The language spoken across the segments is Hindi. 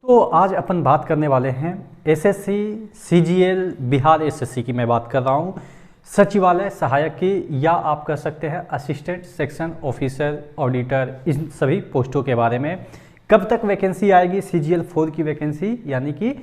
तो आज अपन बात करने वाले हैं एसएससी सीजीएल बिहार एसएससी की मैं बात कर रहा हूँ, सचिवालय सहायक की, या आप कह सकते हैं असिस्टेंट सेक्शन ऑफिसर ऑडिटर, इन सभी पोस्टों के बारे में। कब तक वैकेंसी आएगी सीजीएल 4 की वैकेंसी, यानी कि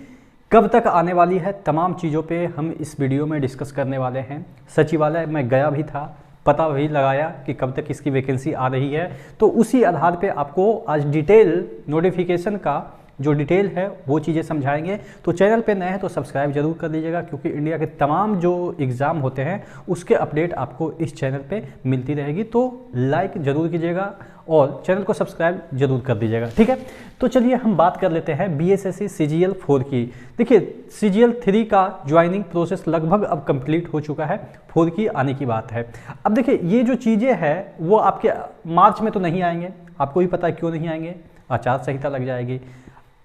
कब तक आने वाली है, तमाम चीज़ों पे हम इस वीडियो में डिस्कस करने वाले हैं। सचिवालय मैं गया भी था, पता भी लगाया कि कब तक इसकी वैकेंसी आ रही है, तो उसी आधार पे आपको आज डिटेल नोटिफिकेशन का जो डिटेल है वो चीज़ें समझाएंगे। तो चैनल पे नए हैं तो सब्सक्राइब जरूर कर लीजिएगा, क्योंकि इंडिया के तमाम जो एग्ज़ाम होते हैं उसके अपडेट आपको इस चैनल पे मिलती रहेगी। तो लाइक जरूर कीजिएगा और चैनल को सब्सक्राइब जरूर कर दीजिएगा, ठीक है। तो चलिए हम बात कर लेते हैं बीएसएससी सीजीएल 4 की। देखिए सीजीएल 3 का ज्वाइनिंग प्रोसेस लगभग अब कंप्लीट हो चुका है, 4 की आने की बात है। अब देखिए ये जो चीज़ें हैं वो आपके मार्च में तो नहीं आएंगे, आपको भी पता है क्यों नहीं आएंगे, आचार संहिता लग जाएगी।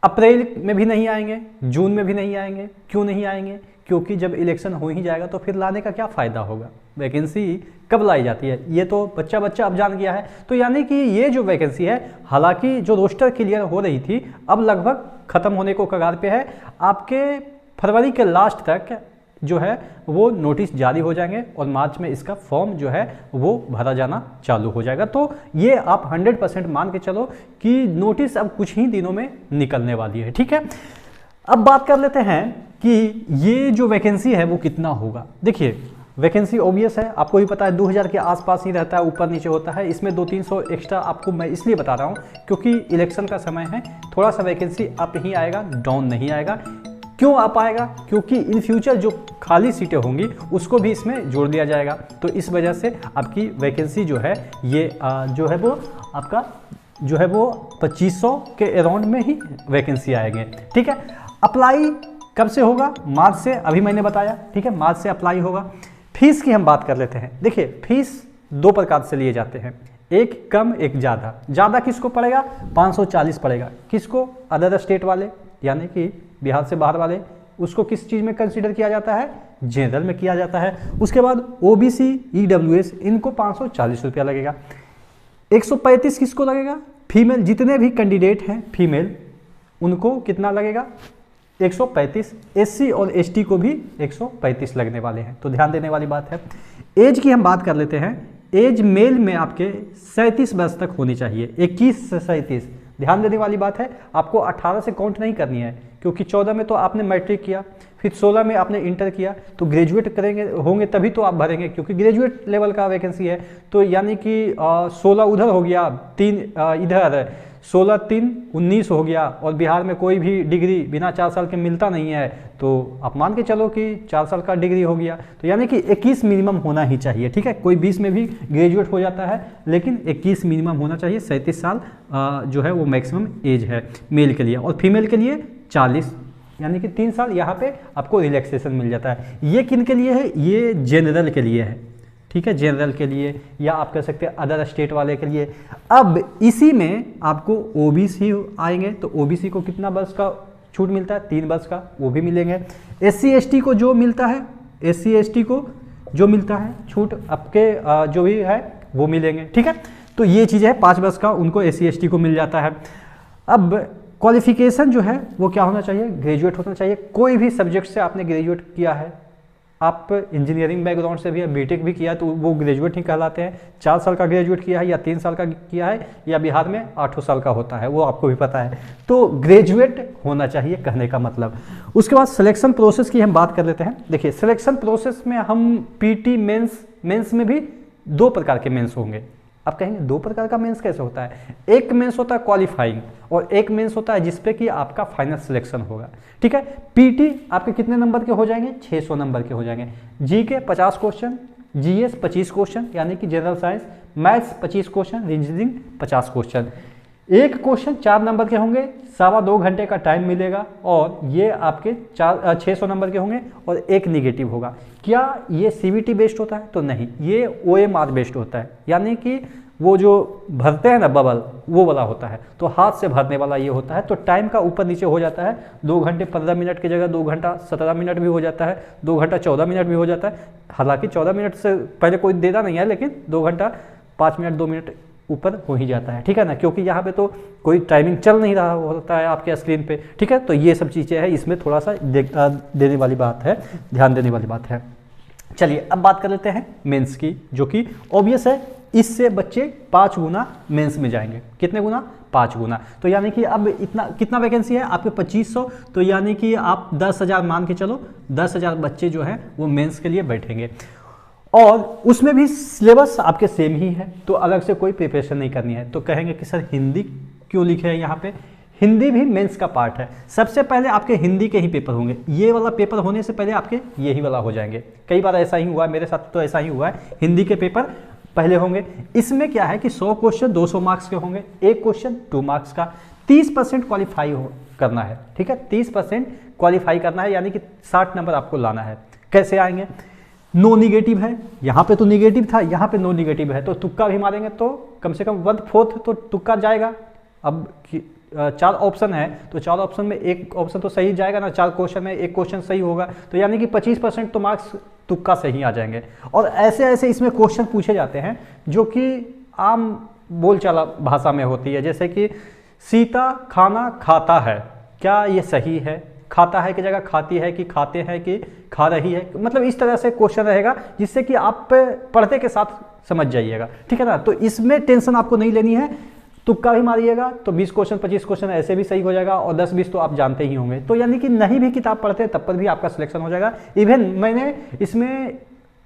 अप्रैल में भी नहीं आएंगे, जून में भी नहीं आएंगे। क्यों नहीं आएंगे? क्योंकि जब इलेक्शन हो ही जाएगा तो फिर लाने का क्या फ़ायदा होगा। वैकेंसी कब लाई जाती है ये तो बच्चा अब जान गया है। तो यानी कि ये जो वैकेंसी है, हालांकि जो रोस्टर क्लियर हो रही थी अब लगभग ख़त्म होने को कगार पे है। आपके फरवरी के लास्ट तक जो है वो नोटिस जारी हो जाएंगे और मार्च में इसका फॉर्म जो है वो भरा जाना चालू हो जाएगा। तो ये आप 100% मान के चलो कि नोटिस अब कुछ ही दिनों में निकलने वाली है, ठीक है। अब बात कर लेते हैं कि ये जो वैकेंसी है वो कितना होगा। देखिए वैकेंसी ऑब्वियस है, आपको भी पता है 2000 के आसपास ही रहता है, ऊपर नीचे होता है। इसमें 200-300 एक्स्ट्रा आपको मैं इसलिए बता रहा हूँ क्योंकि इलेक्शन का समय है, थोड़ा सा वैकेंसी अप ही आएगा, डाउन नहीं आएगा। क्यों आ पाएगा? क्योंकि इन फ्यूचर जो खाली सीटें होंगी उसको भी इसमें जोड़ दिया जाएगा। तो इस वजह से आपकी वैकेंसी जो है ये जो है वो आपका जो है वो 2500 के अराउंड में ही वैकेंसी आएंगे, ठीक है। अप्लाई कब से होगा? मार्च से, अभी मैंने बताया, ठीक है, मार्च से अप्लाई होगा। फीस की हम बात कर लेते हैं। देखिए फीस दो प्रकार से लिए जाते हैं, एक कम एक ज़्यादा। ज़्यादा किसको पड़ेगा? 540 पड़ेगा। किसको? अदर स्टेट वाले, यानी कि बिहार से बाहर वाले। उसको किस चीज़ में कंसीडर किया जाता है? जनरल में किया जाता है। उसके बाद ओबीसी, ईडब्ल्यूएस, इनको 540 रुपया लगेगा। 135 किसको लगेगा? फीमेल, जितने भी कैंडिडेट हैं फीमेल उनको कितना लगेगा? 135। एससी और एसटी को भी 135 लगने वाले हैं। तो ध्यान देने वाली बात है। एज की हम बात कर लेते हैं। एज मेल में आपके 37 वर्ष तक होनी चाहिए, 21 से 37। ध्यान देने वाली बात है, आपको 18 से काउंट नहीं करनी है, क्योंकि 14 में तो आपने मैट्रिक किया, फिर 16 में आपने इंटर किया, तो ग्रेजुएट करेंगे होंगे तभी तो आप भरेंगे, क्योंकि ग्रेजुएट लेवल का वैकेंसी है। तो यानी कि 16 उधर हो गया, 3 इधर, 16 3 19 हो गया। और बिहार में कोई भी डिग्री बिना 4 साल के मिलता नहीं है, तो आप मान के चलो कि 4 साल का डिग्री हो गया। तो यानी कि 21 मिनिमम होना ही चाहिए, ठीक है। कोई 20 में भी ग्रेजुएट हो जाता है, लेकिन 21 मिनिमम होना चाहिए। 37 साल जो है वो मैक्सिमम एज है मेल के लिए, और फीमेल के लिए 40, यानी कि 3 साल यहाँ पे आपको रिलैक्सेशन मिल जाता है। ये किन के लिए है? ये जनरल के लिए है, ठीक है, जनरल के लिए, या आप कह सकते हैं अदर स्टेट वाले के लिए। अब इसी में आपको ओबीसी आएंगे, तो ओबीसी को कितना वर्ष का छूट मिलता है? 3 वर्ष का, वो भी मिलेंगे। एससी एसटी को जो मिलता है, एससी एसटी को जो मिलता है छूट आपके जो भी है वो मिलेंगे, ठीक है। तो ये चीज़ है, 5 वर्ष का उनको एससी एसटी को मिल जाता है। अब क्वालिफिकेशन जो है वो क्या होना चाहिए? ग्रेजुएट होना चाहिए। कोई भी सब्जेक्ट से आपने ग्रेजुएट किया है, आप इंजीनियरिंग बैकग्राउंड से भी है, बीटेक भी किया है, तो वो ग्रेजुएट ही कहलाते हैं। 4 साल का ग्रेजुएट किया है या 3 साल का किया है, या बिहार में 8 साल का होता है, वो आपको भी पता है। तो ग्रेजुएट होना चाहिए कहने का मतलब। उसके बाद सिलेक्शन प्रोसेस की हम बात कर लेते हैं। देखिए सिलेक्शन प्रोसेस में हम पीटी मेंस में भी 2 प्रकार के मेंस होंगे। आप कहेंगे 2 प्रकार का मेंस कैसे होता है? एक मेंस होता है क्वालिफाइंग, और एक मेंस होता है जिसपे कि आपका फाइनल सिलेक्शन होगा, ठीक है। पीटी आपके कितने नंबर के हो जाएंगे? 600 नंबर के हो जाएंगे। जी के 50 क्वेश्चन, जीएस 25 क्वेश्चन, यानी कि general science, maths 25 question, reasoning 50 question. एक क्वेश्चन 4 नंबर के होंगे, 2.25 घंटे का टाइम मिलेगा, और ये आपके 600 नंबर के होंगे, और एक निगेटिव होगा। क्या ये सीबीटी बेस्ड होता है? तो नहीं, ये ओएमआर बेस्ड होता है, यानी कि वो जो भरते हैं ना बबल, वो वाला होता है। तो हाथ से भरने वाला ये होता है। तो टाइम का ऊपर नीचे हो जाता है, 2 घंटे 15 मिनट की जगह 2 घंटा 17 मिनट भी हो जाता है, 2 घंटा 14 मिनट भी हो जाता है। हालांकि 14 मिनट से पहले कोई देता नहीं है, लेकिन 2 घंटा 5 मिनट 2 मिनट ऊपर हो ही जाता है, ठीक है ना, क्योंकि यहाँ पे तो कोई टाइमिंग चल नहीं रहा होता है आपके स्क्रीन पे, ठीक है। तो ये सब चीज़ें हैं, इसमें थोड़ा सा देने वाली बात है, ध्यान देने वाली बात है। चलिए अब बात कर लेते हैं मेंस की, जो कि ऑब्वियस है, इससे बच्चे 5 गुना मेंस में जाएंगे। कितने गुना? 5 गुना। तो यानी कि अब इतना कितना वैकेंसी है आपके 2500, तो यानी कि आप 10,000 मान के चलो, 10,000 बच्चे जो हैं वो मेंस के लिए बैठेंगे, और उसमें भी सिलेबस आपके सेम ही है, तो अलग से कोई प्रिपरेशन नहीं करनी है। तो कहेंगे कि सर हिंदी क्यों लिखे हैं यहाँ पे? हिंदी भी मेंस का पार्ट है। सबसे पहले आपके हिंदी के ही पेपर होंगे, ये वाला पेपर होने से पहले आपके यही वाला हो जाएंगे। कई बार ऐसा ही हुआ है, मेरे साथ तो ऐसा ही हुआ है, हिंदी के पेपर पहले होंगे। इसमें क्या है कि 100 क्वेश्चन 200 मार्क्स के होंगे, एक क्वेश्चन 2 मार्क्स का, 30% क्वालिफाई करना है, ठीक है, 30% क्वालिफाई करना है, यानी कि 60 नंबर आपको लाना है। कैसे आएंगे? नो निगेटिव है, यहाँ पे तो निगेटिव था, यहाँ पे नो निगेटिव है, तो तुक्का भी मारेंगे तो कम से कम 1/4 तो तुक्का जाएगा। अब 4 ऑप्शन है, तो 4 ऑप्शन में एक ऑप्शन तो सही जाएगा ना, 4 क्वेश्चन में एक क्वेश्चन सही होगा, तो यानी कि 25% तो मार्क्स तुक्का से ही आ जाएंगे। और ऐसे ऐसे इसमें क्वेश्चन पूछे जाते हैं जो कि आम बोलचाला भाषा में होती है, जैसे कि सीता खाना खाता है, क्या ये सही है? खाता है की जगह खाती है कि खाते हैं कि खा रही है, मतलब इस तरह से क्वेश्चन रहेगा, जिससे कि आप पढ़ते के साथ समझ जाइएगा, ठीक है ना। तो इसमें टेंशन आपको नहीं लेनी है, तुक्का भी मारिएगा तो 20 क्वेश्चन 25 क्वेश्चन ऐसे भी सही हो जाएगा, और 10-20 तो आप जानते ही होंगे। तो यानी कि नहीं भी किताब पढ़ते तब पर भी आपका सिलेक्शन हो जाएगा। इवन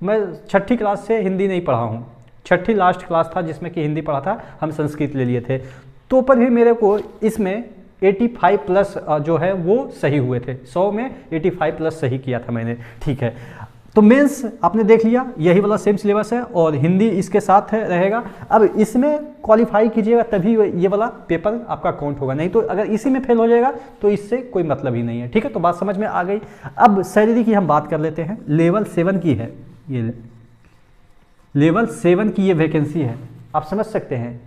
मैं 6ठी क्लास से हिंदी नहीं पढ़ा हूँ, 6ठी लास्ट क्लास था जिसमें कि हिंदी पढ़ा था, हम संस्कृत ले लिए थे, तो पर भी मेरे को इसमें 85 प्लस जो है वो सही हुए थे, 100 में 85 प्लस सही किया था मैंने, ठीक है। तो मेंस आपने देख लिया, यही वाला सेम सिलेबस है, और हिंदी इसके साथ है रहेगा। अब इसमें क्वालिफाई कीजिएगा तभी ये वाला पेपर आपका काउंट होगा, नहीं तो अगर इसी में फेल हो जाएगा तो इससे कोई मतलब ही नहीं है, ठीक है। तो बात समझ में आ गई। अब सैलरी की हम बात कर लेते हैं, लेवल 7 की है, ये लेवल 7 की ये वैकेंसी है, आप समझ सकते हैं।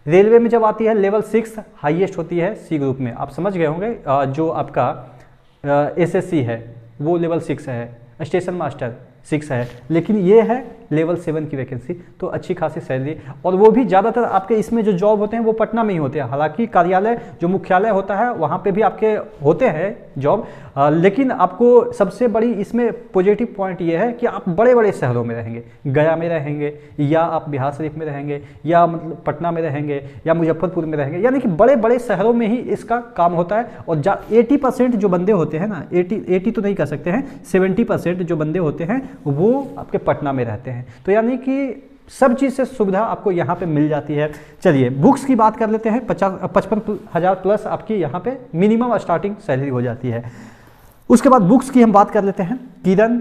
रेलवे में जब आती है लेवल 6 हाईएस्ट होती है सी ग्रुप में, आप समझ गए होंगे, जो आपका एसएससी है वो लेवल 6 है, स्टेशन मास्टर 6 है, लेकिन ये है लेवल 7 की वैकेंसी, तो अच्छी खासी सैलरी, और वो भी ज़्यादातर आपके इसमें जो जॉब होते हैं वो पटना में ही होते हैं। हालांकि कार्यालय जो मुख्यालय होता है वहाँ पे भी आपके होते हैं जॉब, लेकिन आपको सबसे बड़ी इसमें पॉजिटिव पॉइंट ये है कि आप बड़े बड़े शहरों में रहेंगे, गया में रहेंगे, या आप बिहार शरीफ में रहेंगे, या मतलब पटना में रहेंगे, या मुजफ्फरपुर में रहेंगे, यानी कि बड़े बड़े शहरों में ही इसका काम होता है। और 80% जो बंदे होते हैं ना, 80 तो नहीं कह सकते हैं, 70% जो बंदे होते हैं वो आपके पटना में रहते हैं, तो यानी कि सब चीज़ से सुविधा आपको यहाँ पे मिल जाती है। चलिए बुक्स की बात कर लेते हैं, 55,000 प्लस आपकी यहाँ पे मिनिमम स्टार्टिंग सैलरी हो जाती है। उसके बाद बुक्स की हम बात कर लेते हैं, किरण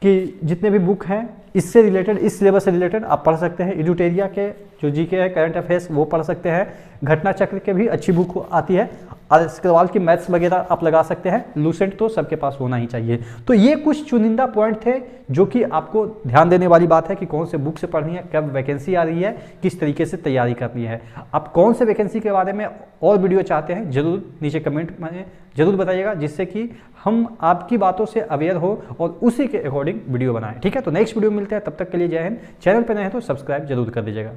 की जितने भी बुक हैं इससे रिलेटेड, इस सिलेबस से रिलेटेड आप पढ़ सकते हैं। एडुटेरिया के जो जीके है, करंट अफेयर्स, वो पढ़ सकते हैं। घटना चक्र के भी अच्छी बुक आती है, और सवाल की मैथ्स वगैरह आप लगा सकते हैं। लूसेंट तो सबके पास होना ही चाहिए। तो ये कुछ चुनिंदा पॉइंट थे जो कि आपको ध्यान देने वाली बात है कि कौन से बुक से पढ़नी है, कब वैकेंसी आ रही है, किस तरीके से तैयारी करनी है। आप कौन से वैकेंसी के बारे में और वीडियो चाहते हैं जरूर नीचे कमेंट में जरूर बताइएगा, जिससे कि हम आपकी बातों से अवेयर हो और उसी के अकॉर्डिंग वीडियो बनाएं, ठीक है। तो नेक्स्ट वीडियो मिलते हैं, तब तक के लिए जय हिंद। चैनल पर नए हैं तो सब्सक्राइब जरूर कर दीजिएगा।